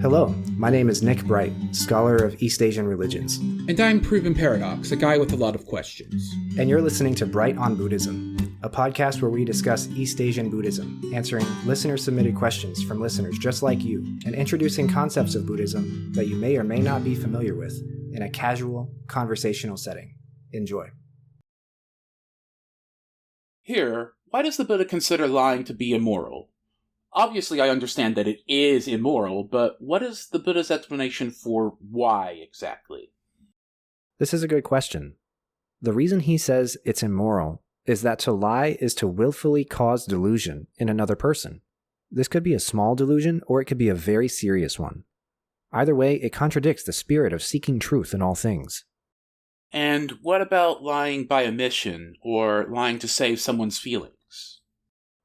Hello, my name is Nick Bright, scholar of East Asian religions. And I'm Proven Paradox, a guy with a lot of questions. And you're listening to Bright on Buddhism, a podcast where we discuss East Asian Buddhism, answering listener-submitted questions from listeners just like you, and introducing concepts of Buddhism that you may or may not be familiar with in a casual, conversational setting. Enjoy. Here, why does the Buddha consider lying to be immoral? Obviously, I understand that it is immoral, but what is the Buddha's explanation for why exactly? This is a good question. The reason he says it's immoral is that to lie is to willfully cause delusion in another person. This could be a small delusion, or it could be a very serious one. Either way, it contradicts the spirit of seeking truth in all things. And what about lying by omission, or lying to save someone's feelings?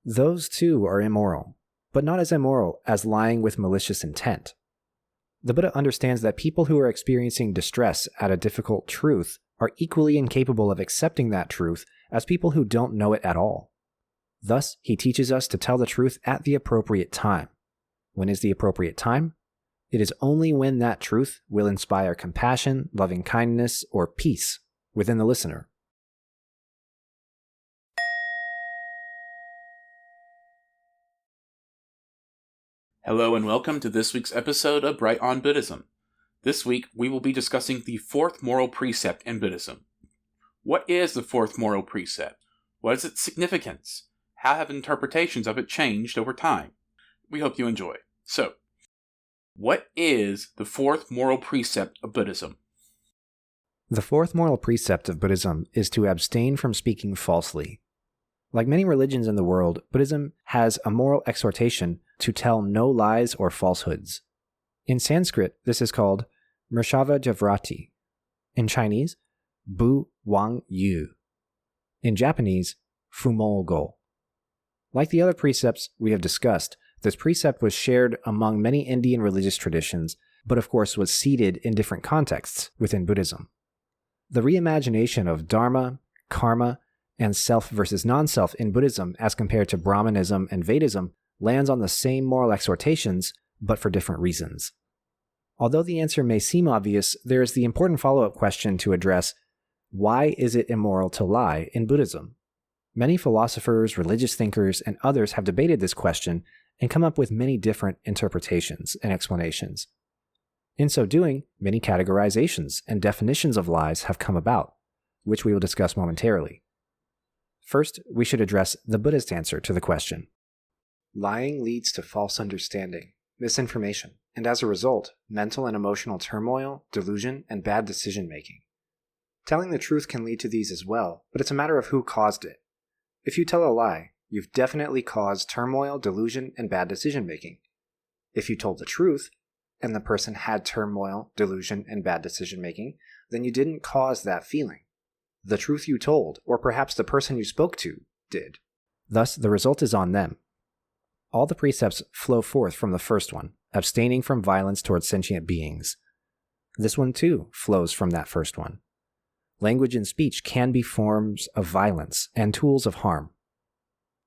Those too are immoral, but not as immoral as lying with malicious intent. The Buddha understands that people who are experiencing distress at a difficult truth are equally incapable of accepting that truth as people who don't know it at all. Thus, he teaches us to tell the truth at the appropriate time. When is the appropriate time? It is only when that truth will inspire compassion, loving kindness, or peace within the listener. Hello and welcome to this week's episode of Bright on Buddhism. This week, we will be discussing the fourth moral precept in Buddhism. What is the fourth moral precept? What is its significance? How have interpretations of it changed over time? We hope you enjoy. So, what is the fourth moral precept of Buddhism? The fourth moral precept of Buddhism is to abstain from speaking falsely. Like many religions in the world, Buddhism has a moral exhortation to tell no lies or falsehoods. In Sanskrit, this is called Mrshava Javrati. In Chinese, Bu Wang Yu. In Japanese, Fumo Go. Like the other precepts we have discussed, this precept was shared among many Indian religious traditions, but of course was seated in different contexts within Buddhism. The reimagination of Dharma, Karma, and self versus non-self in Buddhism as compared to Brahmanism and Vedism lands on the same moral exhortations, but for different reasons. Although the answer may seem obvious, there is the important follow-up question to address: why is it immoral to lie in Buddhism? Many philosophers, religious thinkers, and others have debated this question and come up with many different interpretations and explanations. In so doing, many categorizations and definitions of lies have come about, which we will discuss momentarily. First, we should address the Buddhist answer to the question. Lying leads to false understanding, misinformation, and as a result, mental and emotional turmoil, delusion, and bad decision-making. Telling the truth can lead to these as well, but it's a matter of who caused it. If you tell a lie, you've definitely caused turmoil, delusion, and bad decision-making. If you told the truth, and the person had turmoil, delusion, and bad decision-making, then you didn't cause that feeling. The truth you told, or perhaps the person you spoke to, did. Thus, the result is on them. All the precepts flow forth from the first one, abstaining from violence towards sentient beings. This one, too, flows from that first one. Language and speech can be forms of violence and tools of harm.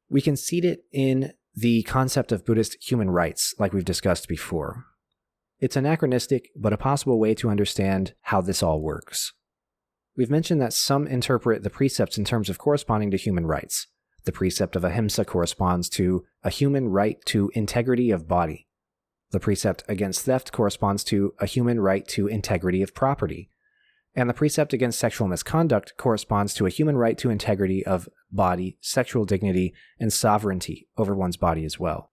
We can seed it in the concept of Buddhist human rights, like we've discussed before. It's anachronistic, but a possible way to understand how this all works. We've mentioned that some interpret the precepts in terms of corresponding to human rights. The precept of ahimsa corresponds to a human right to integrity of body. The precept against theft corresponds to a human right to integrity of property. And the precept against sexual misconduct corresponds to a human right to integrity of body, sexual dignity, and sovereignty over one's body as well.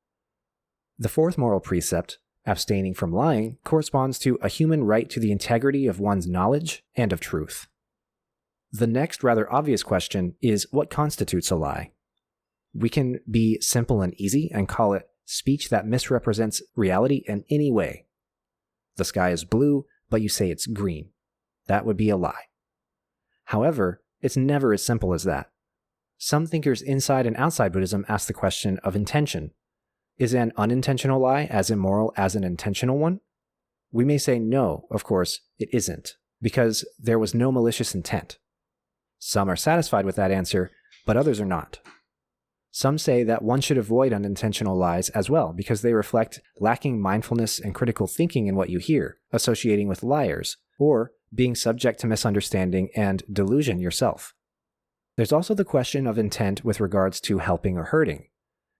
The fourth moral precept, abstaining from lying, corresponds to a human right to the integrity of one's knowledge and of truth. The next rather obvious question is what constitutes a lie? We can be simple and easy and call it speech that misrepresents reality in any way. The sky is blue, but you say it's green. That would be a lie. However, it's never as simple as that. Some thinkers inside and outside Buddhism ask the question of intention. Is an unintentional lie as immoral as an intentional one? We may say no, of course, it isn't, because there was no malicious intent. Some are satisfied with that answer, but others are not. Some say that one should avoid unintentional lies as well because they reflect lacking mindfulness and critical thinking in what you hear, associating with liars, or being subject to misunderstanding and delusion yourself. There's also the question of intent with regards to helping or hurting.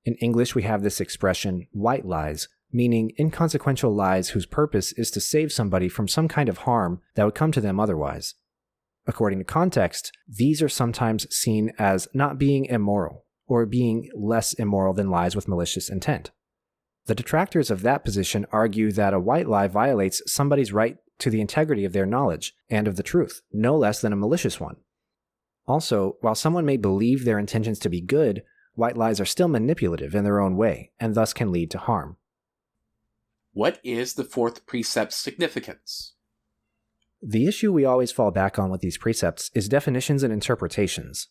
In English, we have this expression, white lies, meaning inconsequential lies whose purpose is to save somebody from some kind of harm that would come to them otherwise. According to context, these are sometimes seen as not being immoral, or being less immoral than lies with malicious intent. The detractors of that position argue that a white lie violates somebody's right to the integrity of their knowledge and of the truth, no less than a malicious one. Also, while someone may believe their intentions to be good, white lies are still manipulative in their own way, and thus can lead to harm. What is the fourth precept's significance? The issue we always fall back on with these precepts is definitions and interpretations.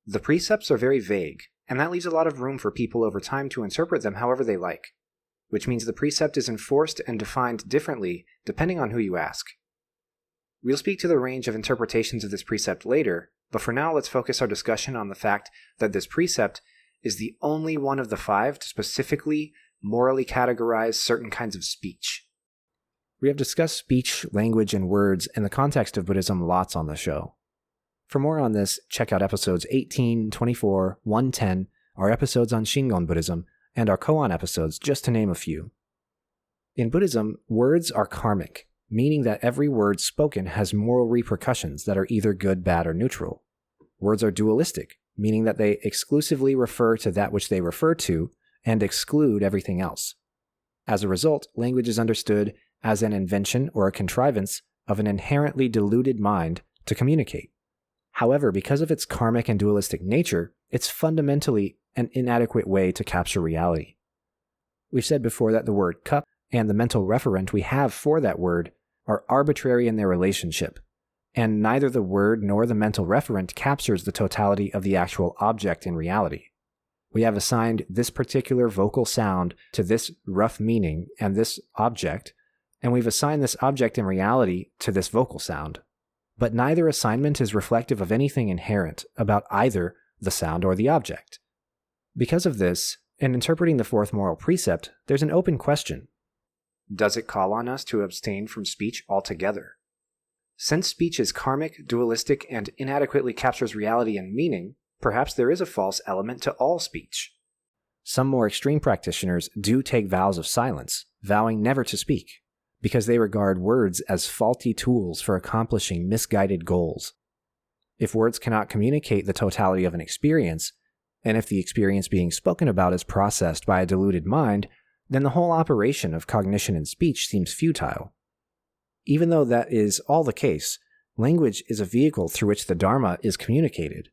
The precepts are very vague, and that leaves a lot of room for people over time to interpret them however they like, which means the precept is enforced and defined differently depending on who you ask. We'll speak to the range of interpretations of this precept later, but for now let's focus our discussion on the fact that this precept is the only one of the 5 to specifically morally categorize certain kinds of speech. We have discussed speech, language, and words in the context of Buddhism lots on the show. For more on this, check out episodes 18, 24, 110, our episodes on Shingon Buddhism, and our koan episodes, just to name a few. In Buddhism, words are karmic, meaning that every word spoken has moral repercussions that are either good, bad, or neutral. Words are dualistic, meaning that they exclusively refer to that which they refer to and exclude everything else. As a result, language is understood as an invention or a contrivance of an inherently deluded mind to communicate. However, because of its karmic and dualistic nature, it's fundamentally an inadequate way to capture reality. We've said before that the word cup and the mental referent we have for that word are arbitrary in their relationship, and neither the word nor the mental referent captures the totality of the actual object in reality. We have assigned this particular vocal sound to this rough meaning and this object, and we've assigned this object in reality to this vocal sound. But neither assignment is reflective of anything inherent about either the sound or the object. Because of this, in interpreting the fourth moral precept, there's an open question. Does it call on us to abstain from speech altogether? Since speech is karmic, dualistic, and inadequately captures reality and meaning, perhaps there is a false element to all speech. Some more extreme practitioners do take vows of silence, vowing never to speak, because they regard words as faulty tools for accomplishing misguided goals. If words cannot communicate the totality of an experience, and if the experience being spoken about is processed by a deluded mind, then the whole operation of cognition and speech seems futile. Even though that is all the case, language is a vehicle through which the Dharma is communicated.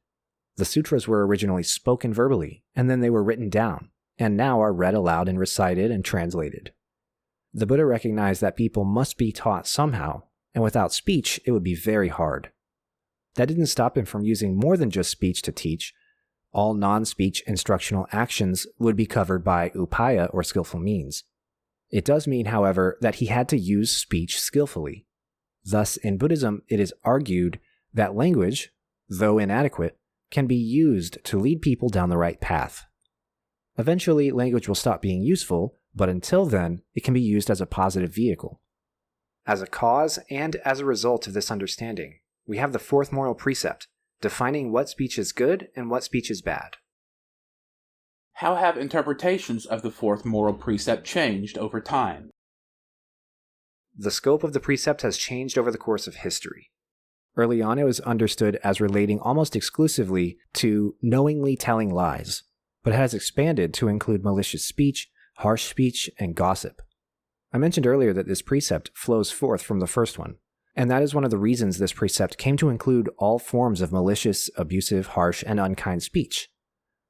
The sutras were originally spoken verbally, and then they were written down, and now are read aloud and recited and translated. The Buddha recognized that people must be taught somehow, and without speech, it would be very hard. That didn't stop him from using more than just speech to teach. All non-speech instructional actions would be covered by upaya or skillful means. It does mean, however, that he had to use speech skillfully. Thus, in Buddhism, it is argued that language, though inadequate, can be used to lead people down the right path. Eventually, language will stop being useful, but until then, it can be used as a positive vehicle. As a cause and as a result of this understanding, we have the fourth moral precept, defining what speech is good and what speech is bad. How have interpretations of the fourth moral precept changed over time? The scope of the precept has changed over the course of history. Early on, it was understood as relating almost exclusively to knowingly telling lies, but it has expanded to include malicious speech, harsh speech, and gossip. I mentioned earlier that this precept flows forth from the first one, and that is one of the reasons this precept came to include all forms of malicious, abusive, harsh, and unkind speech.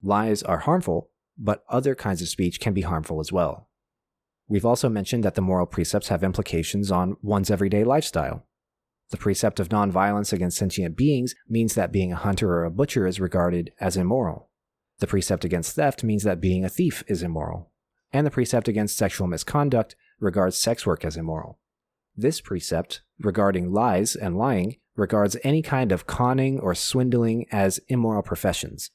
Lies are harmful, but other kinds of speech can be harmful as well. We've also mentioned that the moral precepts have implications on one's everyday lifestyle. The precept of nonviolence against sentient beings means that being a hunter or a butcher is regarded as immoral. The precept against theft means that being a thief is immoral. And the precept against sexual misconduct regards sex work as immoral. This precept, regarding lies and lying, regards any kind of conning or swindling as immoral professions.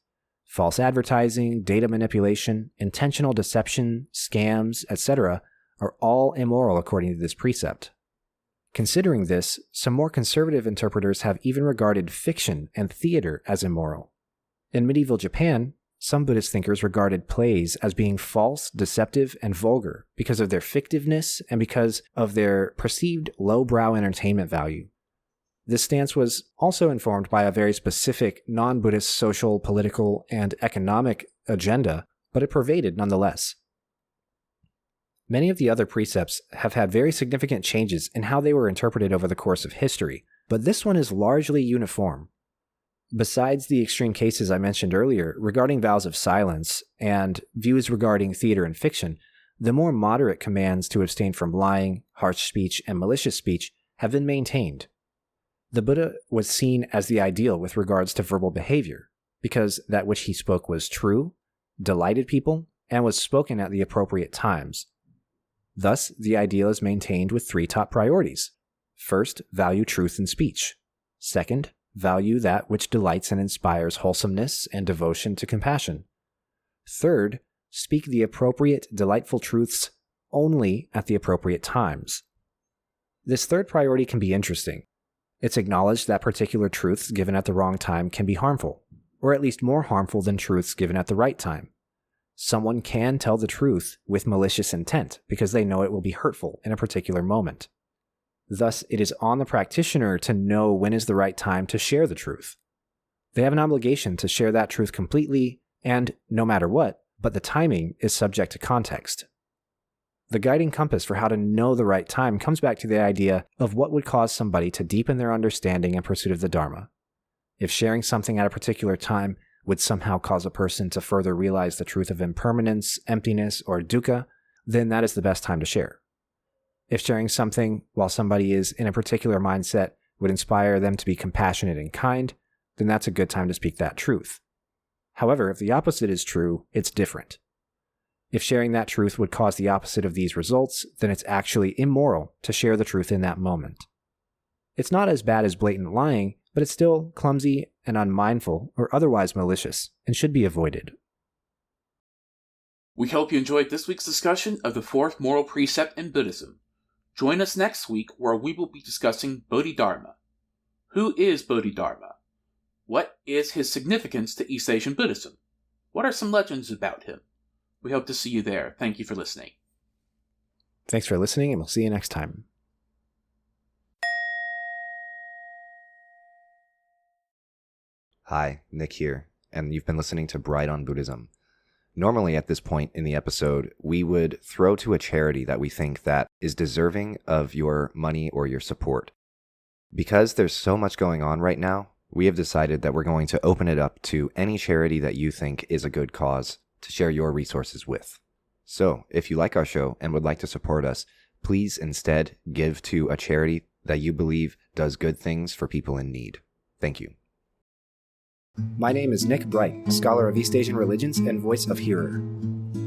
False advertising, data manipulation, intentional deception, scams, etc. are all immoral according to this precept. Considering this, some more conservative interpreters have even regarded fiction and theater as immoral. In medieval Japan, some Buddhist thinkers regarded plays as being false, deceptive, and vulgar because of their fictiveness and because of their perceived lowbrow entertainment value. This stance was also informed by a very specific non-Buddhist social, political, and economic agenda, but it pervaded nonetheless. Many of the other precepts have had very significant changes in how they were interpreted over the course of history, but this one is largely uniform. Besides the extreme cases I mentioned earlier regarding vows of silence and views regarding theater and fiction, the more moderate commands to abstain from lying, harsh speech, and malicious speech have been maintained. The Buddha was seen as the ideal with regards to verbal behavior, because that which he spoke was true, delighted people, and was spoken at the appropriate times. Thus, the ideal is maintained with three top priorities. First, value truth in speech. Second, value that which delights and inspires wholesomeness and devotion to compassion. Third, speak the appropriate, delightful truths only at the appropriate times. This third priority can be interesting. It's acknowledged that particular truths given at the wrong time can be harmful, or at least more harmful than truths given at the right time. Someone can tell the truth with malicious intent because they know it will be hurtful in a particular moment. Thus, it is on the practitioner to know when is the right time to share the truth. They have an obligation to share that truth completely and no matter what, but the timing is subject to context. The guiding compass for how to know the right time comes back to the idea of what would cause somebody to deepen their understanding in pursuit of the Dharma. If sharing something at a particular time would somehow cause a person to further realize the truth of impermanence, emptiness, or dukkha, then that is the best time to share. If sharing something while somebody is in a particular mindset would inspire them to be compassionate and kind, then that's a good time to speak that truth. However, if the opposite is true, it's different. If sharing that truth would cause the opposite of these results, then it's actually immoral to share the truth in that moment. It's not as bad as blatant lying, but it's still clumsy and unmindful or otherwise malicious and should be avoided. We hope you enjoyed this week's discussion of the fourth moral precept in Buddhism. Join us next week where we will be discussing Bodhidharma. Who is Bodhidharma? What is his significance to East Asian Buddhism? What are some legends about him? We hope to see you there. Thank you for listening. Thanks for listening, and we'll see you next time. Hi, Nick here, and you've been listening to Bright on Buddhism. Normally at this point in the episode, we would throw to a charity that we think that is deserving of your money or your support. Because there's so much going on right now, we have decided that we're going to open it up to any charity that you think is a good cause to share your resources with. So, if you like our show and would like to support us, please instead give to a charity that you believe does good things for people in need. Thank you. My name is Nick Bright, scholar of East Asian religions and voice of Hearer.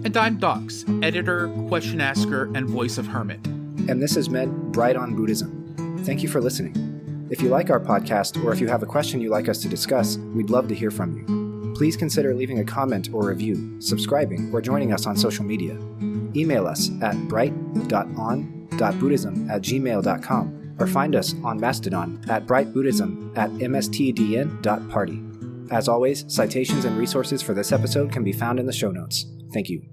And I'm Docs, editor, question asker, and voice of Hermit. And this has meant Bright on Buddhism. Thank you for listening. If you like our podcast, or if you have a question you'd like us to discuss, we'd love to hear from you. Please consider leaving a comment or review, subscribing, or joining us on social media. Email us at bright.on.buddhism@gmail.com or find us on Mastodon at brightbuddhism@mstdn.party. As always, citations and resources for this episode can be found in the show notes. Thank you.